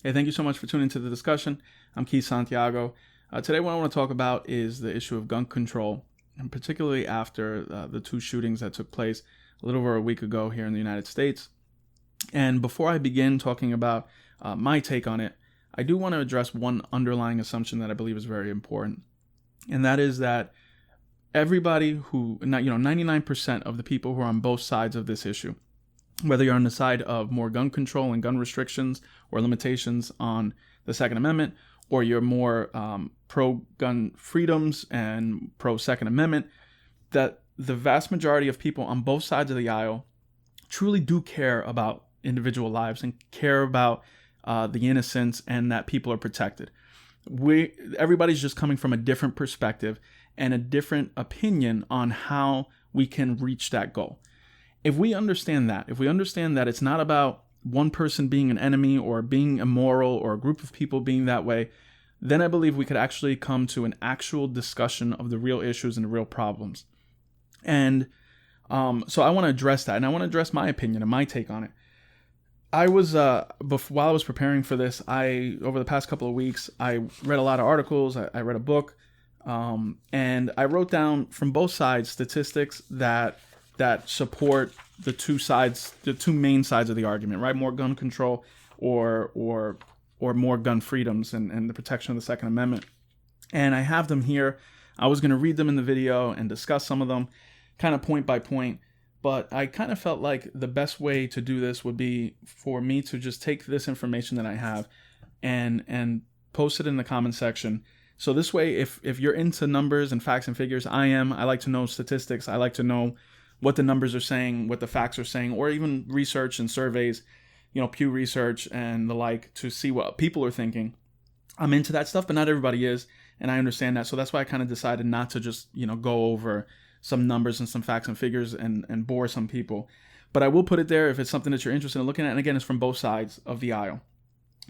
Hey, thank you so much for tuning into the discussion. I'm Keith Santiago. Today what I want to talk about is the issue of gun control, and particularly after the two shootings that took place a little over a week ago here in the United States. And before I begin talking about my take on it, I do want to address one underlying assumption that I believe is very important. And that is that everybody 99% of the people who are on both sides of this issue, whether you're on the side of more gun control and gun restrictions or limitations on the Second Amendment, or you're more pro-gun freedoms and pro-Second Amendment, that the vast majority of people on both sides of the aisle truly do care about individual lives and care about the innocence and that people are protected. Everybody's just coming from a different perspective and a different opinion on how we can reach that goal. If we understand that it's not about one person being an enemy or being immoral or a group of people being that way, then I believe we could actually come to an actual discussion of the real issues and the real problems. And so I want to address that, and I want to address my opinion and my take on it. I was, while I was preparing for this, over the past couple of weeks, I read a lot of articles, I read a book, and I wrote down from both sides statistics that support the two main sides of the argument, right? More gun control or more gun freedoms and the protection of the Second Amendment. And I have them here. I was going to read them in the video and discuss some of them kind of point by point, but I kind of felt like the best way to do this would be for me to just take this information that I have and post it in the comment section. So this way, if you're into numbers and facts and figures, I like to know statistics. I like to know what the numbers are saying, what the facts are saying, or even research and surveys, Pew Research and the like, to see what people are thinking. I'm into that stuff, but not everybody is, and I understand that. So that's why I kind of decided not to just, go over some numbers and some facts and figures and bore some people. But I will put it there if it's something that you're interested in looking at. And again, it's from both sides of the aisle.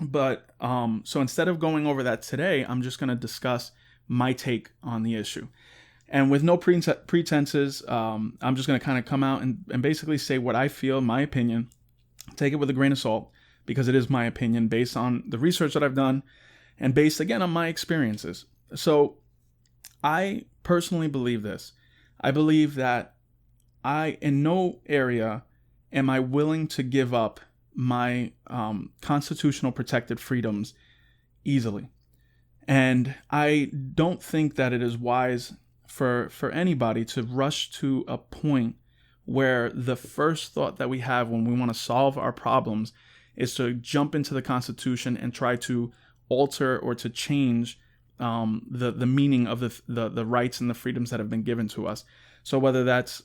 But so instead of going over that today, I'm just going to discuss my take on the issue. And with no pretenses, I'm just going to kind of come out and basically say what I feel, my opinion. Take it with a grain of salt, because it is my opinion based on the research that I've done and based, again, on my experiences. So I personally believe this. I believe that in no area am I willing to give up my constitutional protected freedoms easily. And I don't think that it is wise for anybody to rush to a point where the first thought that we have when we want to solve our problems is to jump into the Constitution and try to alter or to change the meaning of the rights and the freedoms that have been given to us. So whether that's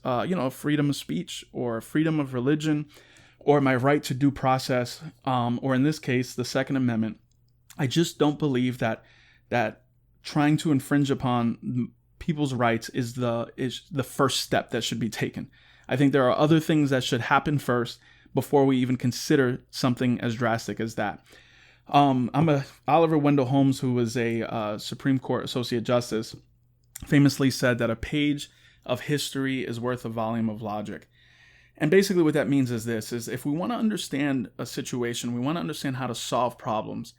freedom of speech or freedom of religion or my right to due process, or in this case the Second Amendment, I just don't believe that trying to infringe upon people's rights is the first step that should be taken. I think there are other things that should happen first before we even consider something as drastic as that. Oliver Wendell Holmes, who was a Supreme Court Associate Justice, famously said that a page of history is worth a volume of logic. And basically what that means is this, is if we want to understand a situation, we want to understand how to solve problems,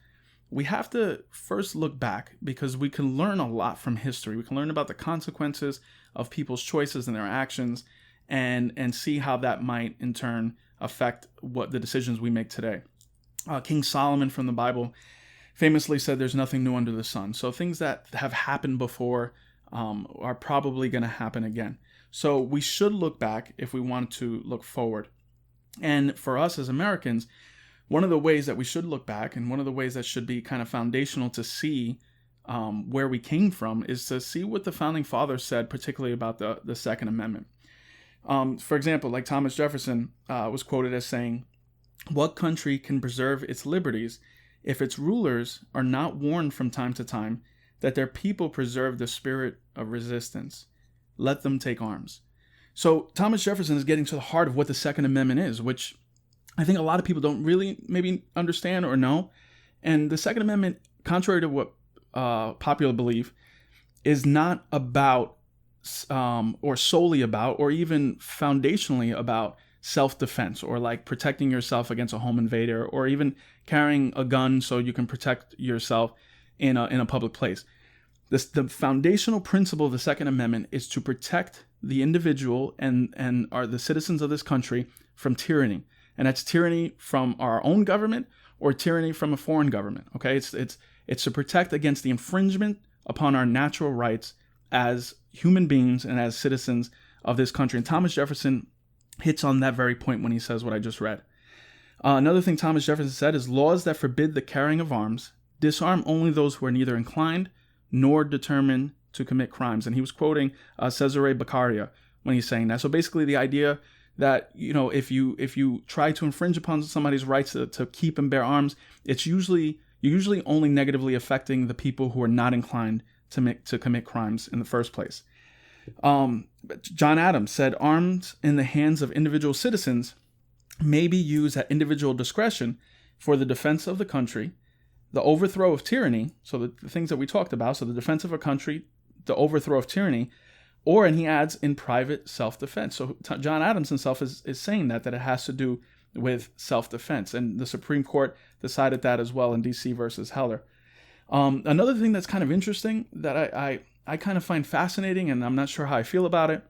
we have to first look back, because we can learn a lot from history. We can learn about the consequences of people's choices and their actions and see how that might in turn affect what the decisions we make today. King Solomon from the Bible famously said there's nothing new under the sun. So things that have happened before are probably going to happen again. So we should look back if we want to look forward. And for us as Americans, one of the ways that we should look back, and one of the ways that should be kind of foundational to see where we came from, is to see what the founding fathers said, particularly about the Second Amendment. For example, like Thomas Jefferson was quoted as saying, "What country can preserve its liberties if its rulers are not warned from time to time that their people preserve the spirit of resistance? Let them take arms." So Thomas Jefferson is getting to the heart of what the Second Amendment is, which I think a lot of people don't really maybe understand or know. And the Second Amendment, contrary to what popular belief, is not about or solely about or even foundationally about self-defense, or like protecting yourself against a home invader, or even carrying a gun so you can protect yourself in a public place. The foundational principle of the Second Amendment is to protect the individual and are the citizens of this country from tyranny. And that's tyranny from our own government or tyranny from a foreign government. Okay, it's to protect against the infringement upon our natural rights as human beings and as citizens of this country. And Thomas Jefferson hits on that very point when he says what I just read. Another thing Thomas Jefferson said is, laws that forbid the carrying of arms disarm only those who are neither inclined nor determined to commit crimes. And he was quoting Cesare Beccaria when he's saying that. So basically the idea that, if you try to infringe upon somebody's rights to keep and bear arms, you're usually only negatively affecting the people who are not inclined to commit crimes in the first place. John Adams said, arms in the hands of individual citizens may be used at individual discretion for the defense of the country, the overthrow of tyranny, so the things that we talked about, so the defense of a country, the overthrow of tyranny, or, and he adds, in private self-defense. So John Adams himself is saying that it has to do with self-defense. And the Supreme Court decided that as well in D.C. versus Heller. Another thing that's kind of interesting that I kind of find fascinating, and I'm not sure how I feel about it,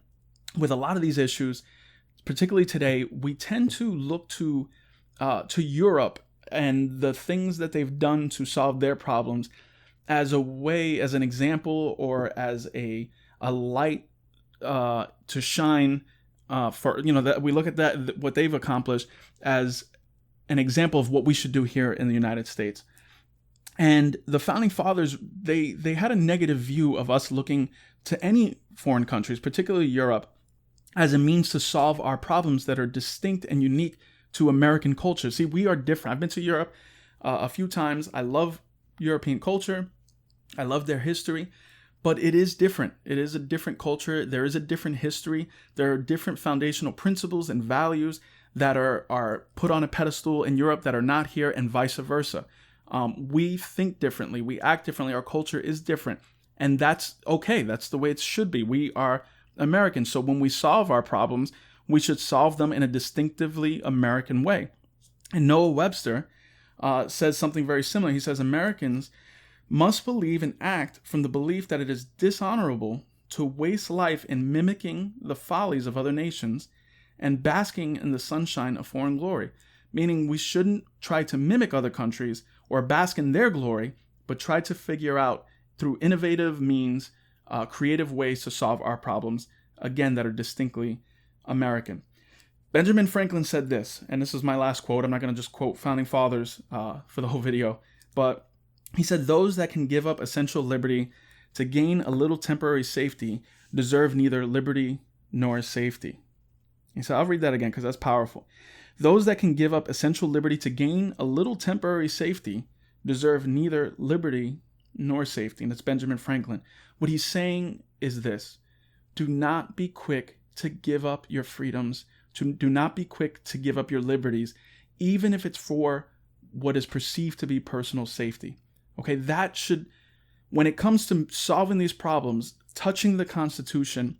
with a lot of these issues, particularly today, we tend to look to Europe and the things that they've done to solve their problems as an example, or as a light to shine for, that we look at that, what they've accomplished, as an example of what we should do here in the United States. And the founding fathers, they had a negative view of us looking to any foreign countries, particularly Europe, as a means to solve our problems that are distinct and unique to American culture. See, we are different. I've been to Europe a few times. I love European culture. I love their history, but it is different. It is a different culture. There is a different history. There are different foundational principles and values that are put on a pedestal in Europe that are not here, and vice versa. We think differently. We act differently. Our culture is different. And that's okay. That's the way it should be. We are Americans. So when we solve our problems, we should solve them in a distinctively American way. And Noah Webster says something very similar. He says, Americans must believe and act from the belief that it is dishonorable to waste life in mimicking the follies of other nations and basking in the sunshine of foreign glory. Meaning we shouldn't try to mimic other countries or bask in their glory, but try to figure out through innovative means, creative ways to solve our problems, again, that are distinctly American. Benjamin Franklin said this, and this is my last quote. I'm not going to just quote founding fathers for the whole video, but he said, those that can give up essential liberty to gain a little temporary safety deserve neither liberty nor safety. He said, I'll read that again because that's powerful. Those that can give up essential liberty to gain a little temporary safety deserve neither liberty nor safety. And it's Benjamin Franklin. What he's saying is this: do not be quick to give up your freedoms. Do not be quick to give up your liberties, even if it's for what is perceived to be personal safety. Okay, that should, when it comes to solving these problems, touching the Constitution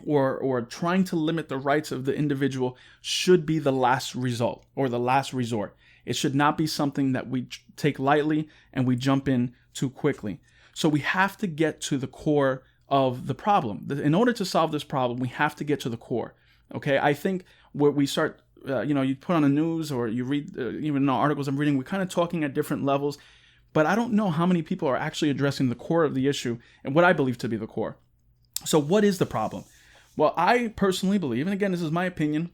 or trying to limit the rights of the individual should be the last result or the last resort. It should not be something that we take lightly and we jump in too quickly. So we have to get to the core of the problem. In order to solve this problem, we have to get to the core. Okay, I think where we start, you put on the news or you read, even the articles I'm reading, we're kind of talking at different levels, but I don't know how many people are actually addressing the core of the issue and what I believe to be the core. So what is the problem? Well, I personally believe, and again, this is my opinion,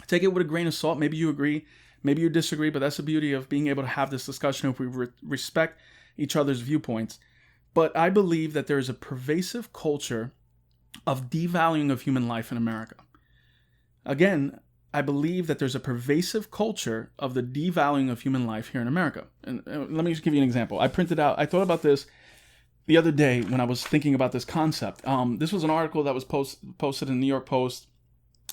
take it with a grain of salt. Maybe you agree, maybe you disagree, but that's the beauty of being able to have this discussion if we respect each other's viewpoints. But I believe that there is a pervasive culture of devaluing of human life in America. Again, I believe that there's a pervasive culture of the devaluing of human life here in America. And let me just give you an example. I thought about this the other day when I was thinking about this concept. This was an article that was posted in the New York Post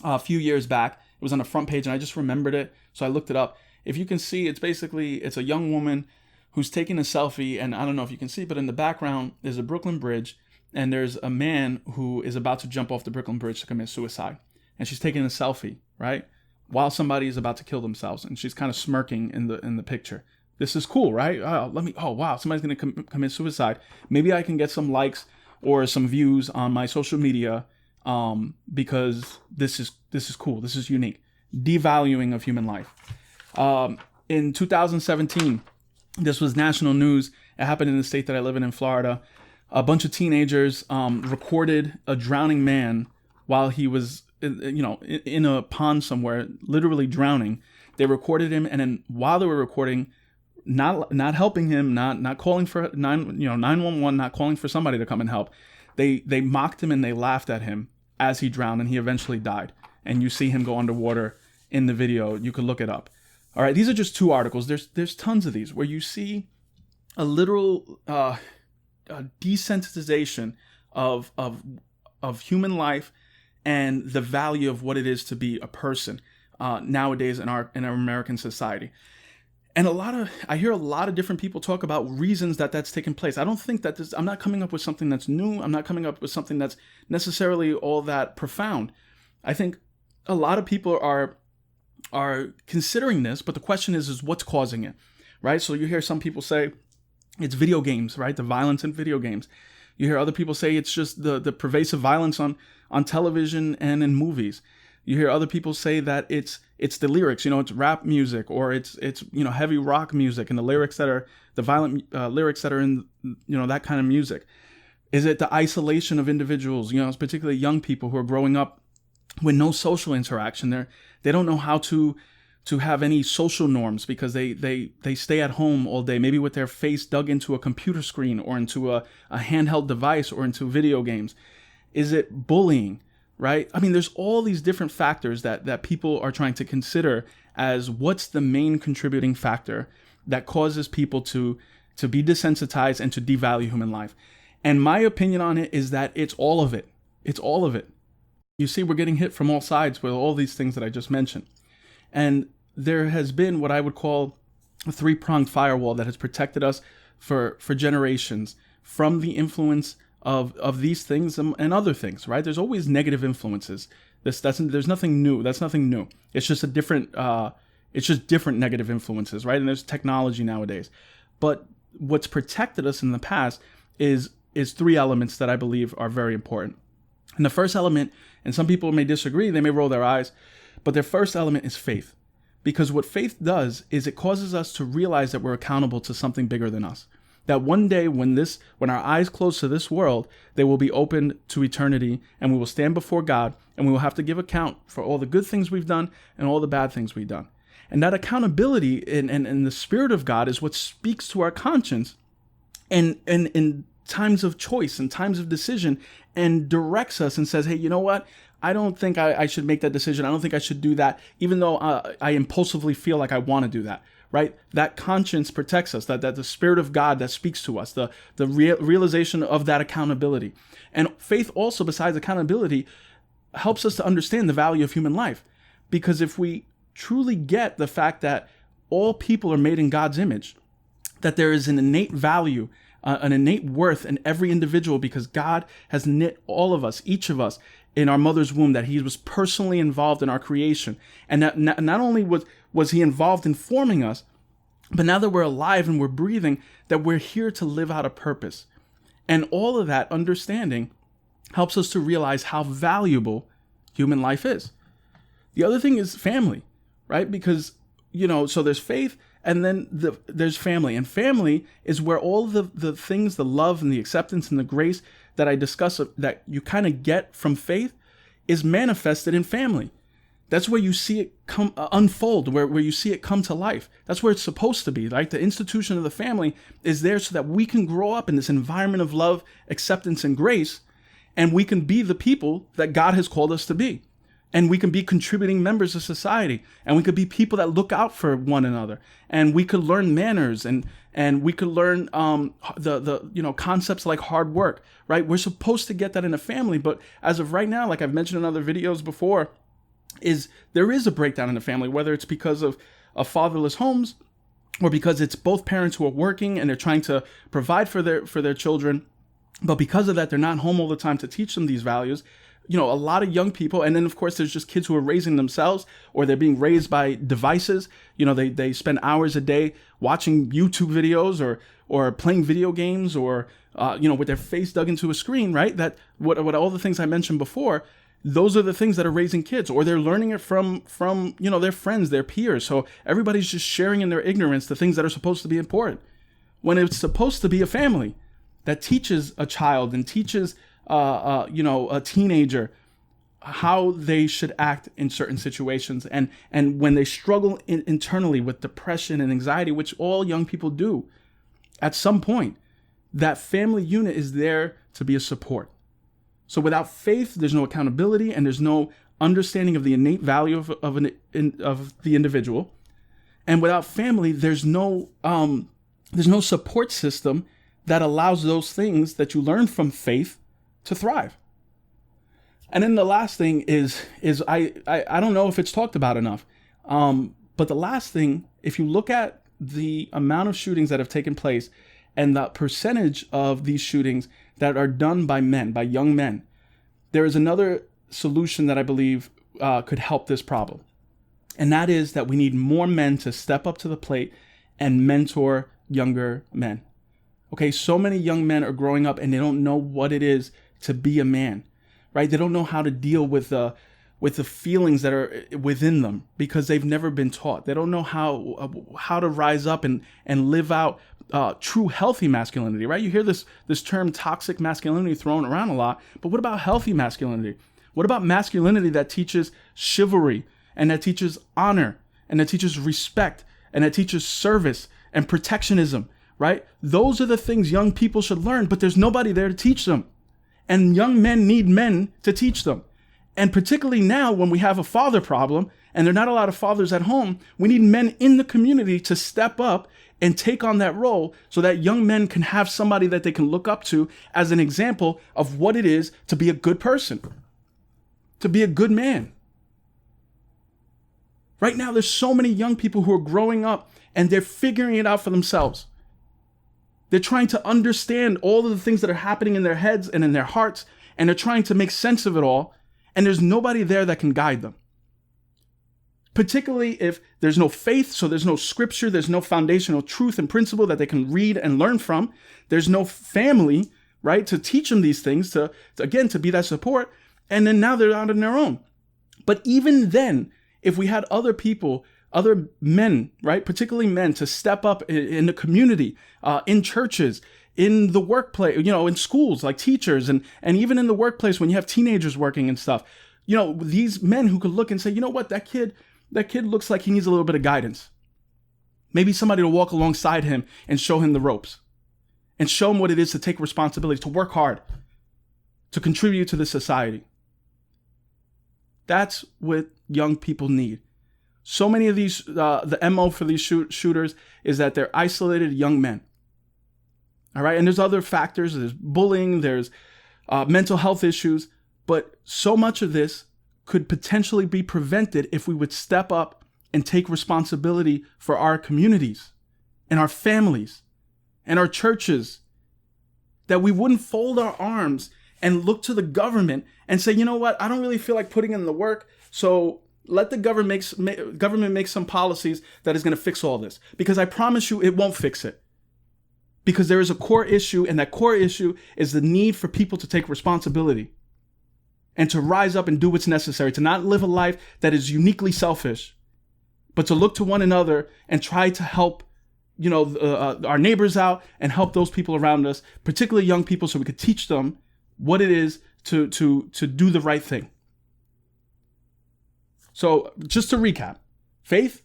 a few years back. It was on the front page and I just remembered it, so I looked it up. If you can see, it's a young woman who's taking a selfie, and I don't know if you can see, but in the background there's a Brooklyn Bridge, and there's a man who is about to jump off the Brooklyn Bridge to commit suicide. And she's taking a selfie, right? while somebody is about to kill themselves, and she's kind of smirking in the picture. This is cool, right? Oh wow, somebody's gonna commit suicide. Maybe I can get some likes or some views on my social media, because this is cool. This is unique. Devaluing of human life. In 2017, this was national news. It happened in the state that I live in Florida. A bunch of teenagers recorded a drowning man while he was, in a pond somewhere, literally drowning. They recorded him, and then while they were recording, not helping him, not calling for 911, not calling for somebody to come and help, they mocked him and they laughed at him as he drowned, and he eventually died. And you see him go underwater in the video. You could look it up. All right, these are just two articles. There's tons of these where you see a literal desensitization of human life and the value of what it is to be a person nowadays in our American society. And I hear a lot of different people talk about reasons that that's taken place. I don't think that I'm not coming up with something that's new. I'm not coming up with something that's necessarily all that profound. I think a lot of people are considering this, but the question is what's causing it, right? So you hear some people say it's video games, right? The violence in video games. You hear other people say it's just the pervasive violence on television and in movies. You hear other people say that it's the lyrics, it's rap music, or it's heavy rock music, and the lyrics that are the violent lyrics that are in that kind of music. Is it the isolation of individuals, particularly young people who are growing up with no social interaction? They don't know how to have any social norms because they stay at home all day, maybe with their face dug into a computer screen or into a handheld device or into video games. Is it bullying? Right? I mean, there's all these different factors that people are trying to consider as what's the main contributing factor that causes people to be desensitized and to devalue human life. And my opinion on it is that it's all of it. It's all of it. You see, we're getting hit from all sides with all these things that I just mentioned. And there has been what I would call a three-pronged firewall that has protected us for generations from the influence of these things and other things, right? There's always negative influences. There's nothing new. That's nothing new. It's just different negative influences, right? And there's technology nowadays. But what's protected us in the past is three elements that I believe are very important. And the first element, and some people may disagree, they may roll their eyes, but their first element is faith. Because what faith does is it causes us to realize that we're accountable to something bigger than us. That one day when our eyes close to this world, they will be opened to eternity, and we will stand before God, and we will have to give account for all the good things we've done and all the bad things we've done. And that accountability and the Spirit of God is what speaks to our conscience and in times of choice and times of decision, and directs us and says, hey, you know what? I don't think I should make that decision. I don't think I should do that, even though I impulsively feel like I want to do that. Right? That conscience protects us, that the Spirit of God that speaks to us, the realization of that accountability. And faith also, besides accountability, helps us to understand the value of human life. Because if we truly get the fact that all people are made in God's image, that there is an innate value, an innate worth in every individual, because God has knit all of us, each of us, in our mother's womb, that he was personally involved in our creation. And that not only was he involved in forming us, but now that we're alive and we're breathing, that we're here to live out a purpose. And all of that understanding helps us to realize how valuable human life is. The other thing is family, right? Because, so there's faith, and then there's family. And family is where all the things, the love and the acceptance and the grace that I discuss, that you kind of get from faith, is manifested in family. That's where you see it unfold, where you see it come to life. That's where it's supposed to be, right? The institution of the family is there so that we can grow up in this environment of love, acceptance, and grace, and we can be the people that God has called us to be. And we can be contributing members of society, and we could be people that look out for one another, and we could learn manners, and we could learn the concepts like hard work, right? We're supposed to get that in a family, but as of right now, like I've mentioned in other videos before, there is a breakdown in the family, whether it's because of fatherless homes, or because it's both parents who are working and they're trying to provide for their children, but because of that, they're not home all the time to teach them these values. a lot of young people. And then, of course, there's just kids who are raising themselves, or they're being raised by devices. They spend hours a day watching YouTube videos or playing video games, or, with their face dug into a screen, right? That what all the things I mentioned before, those are the things that are raising kids, or they're learning it from their friends, their peers. So everybody's just sharing in their ignorance the things that are supposed to be important, when it's supposed to be a family that teaches a child and teaches a teenager how they should act in certain situations. And when they struggle internally with depression and anxiety, which all young people do at some point, that family unit is there to be a support. So without faith, there's no accountability, and there's no understanding of the innate value of the individual. And without family, there's no support system that allows those things that you learn from faith to thrive. And then the last thing is I don't know if it's talked about enough, but the last thing, if you look at the amount of shootings that have taken place and the percentage of these shootings that are done by men, by young men, there is another solution that I believe could help this problem. And that is that we need more men to step up to the plate and mentor younger men. Okay, so many young men are growing up and they don't know what it is to be a man, right? They don't know how to deal with the feelings that are within them because they've never been taught. They don't know how to rise up and live out true healthy masculinity, right? You hear this term toxic masculinity thrown around a lot, but what about healthy masculinity? What about masculinity that teaches chivalry, and that teaches honor, and that teaches respect, and that teaches service and protectionism, right? Those are the things young people should learn, but there's nobody there to teach them. And young men need men to teach them. And particularly now when we have a father problem and there are not a lot of fathers at home, we need men in the community to step up and take on that role so that young men can have somebody that they can look up to as an example of what it is to be a good person, to be a good man. Right now, there's so many young people who are growing up and they're figuring it out for themselves. They're trying to understand all of the things that are happening in their heads and in their hearts, and they're trying to make sense of it all, and there's nobody there that can guide them. Particularly if there's no faith, so there's no scripture, there's no foundational truth and principle that they can read and learn from. There's no family, right, to teach them these things, to be that support, and then now they're out on their own. But even then, if we had other people, other men, right, particularly men, to step up in the community, in churches, in the workplace, in schools, like teachers, and even in the workplace when you have teenagers working and stuff, these men who could look and say, you know what, that kid looks like he needs a little bit of guidance. Maybe somebody to walk alongside him and show him the ropes and show him what it is to take responsibility, to work hard, to contribute to the society. That's what young people need. So many of these, the MO for these shooters is that they're isolated young men. All right. And there's other factors. There's bullying, there's mental health issues. But so much of this could potentially be prevented if we would step up and take responsibility for our communities and our families and our churches. That we wouldn't fold our arms and look to the government and say, you know what, I don't really feel like putting in the work, so let the government make some policies that is going to fix all this. Because I promise you it won't fix it. Because there is a core issue, and that core issue is the need for people to take responsibility and to rise up and do what's necessary, to not live a life that is uniquely selfish, but to look to one another and try to help our neighbors out and help those people around us, particularly young people, so we could teach them what it is to do the right thing. So just to recap, faith,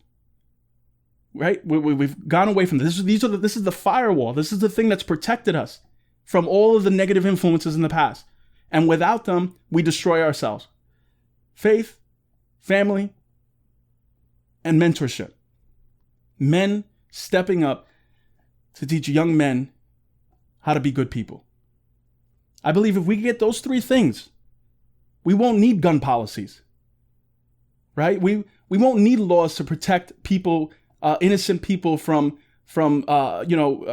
right? We've gone away from this. This is the firewall. This is the thing that's protected us from all of the negative influences in the past. And without them, we destroy ourselves. Faith, family, and mentorship. Men stepping up to teach young men how to be good people. I believe if we get those three things, we won't need gun policies, right? We won't need laws to protect people, innocent people from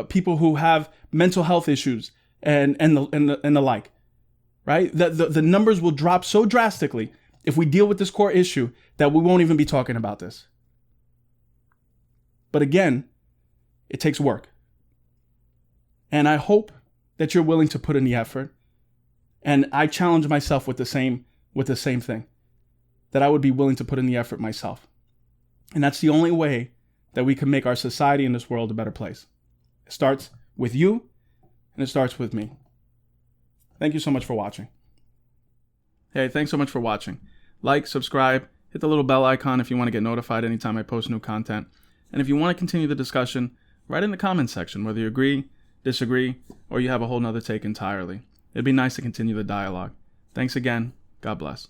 people who have mental health issues and the like, right? The numbers will drop so drastically if we deal with this core issue that we won't even be talking about this. But again, it takes work. And I hope that you're willing to put in the effort. And I challenge myself with the same thing, that I would be willing to put in the effort myself. And that's the only way that we can make our society and this world a better place. It starts with you, and it starts with me. Thank you so much for watching. Hey, thanks so much for watching. Like, subscribe, hit the little bell icon if you want to get notified anytime I post new content. And if you want to continue the discussion, write in the comments section whether you agree, disagree, or you have a whole nother take entirely. It'd be nice to continue the dialogue. Thanks again. God bless.